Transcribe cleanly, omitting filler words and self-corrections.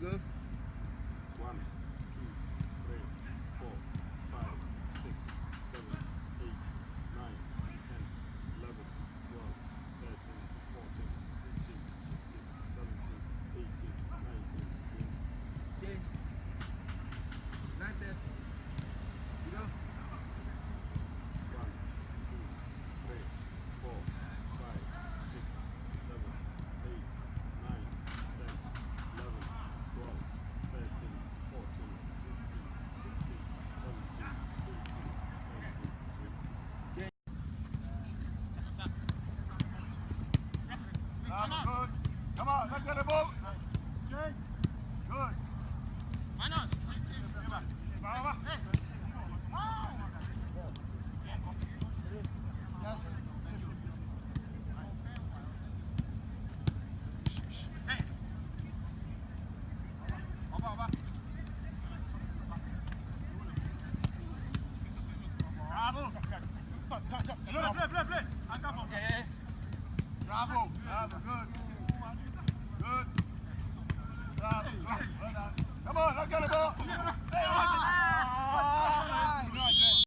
go. 1, 2, 3, 4, 5, 6, 7, 8, 9, 10, 11, 12, 13, 14, 15, 16, 17, 18, 19, 20. Change. 9 set. You go. 1, 2, 3, 4, 5, 6, 7, 8, 9, 10, 11, 12, 13, 14, 15, 16, 17, 18, 19, 20. Change. Good. Come on, let's get the ball. Good. Why not? Yes. Bravo. Play. Bravo. Good. Good. Bravo. Come on, let's get the ball.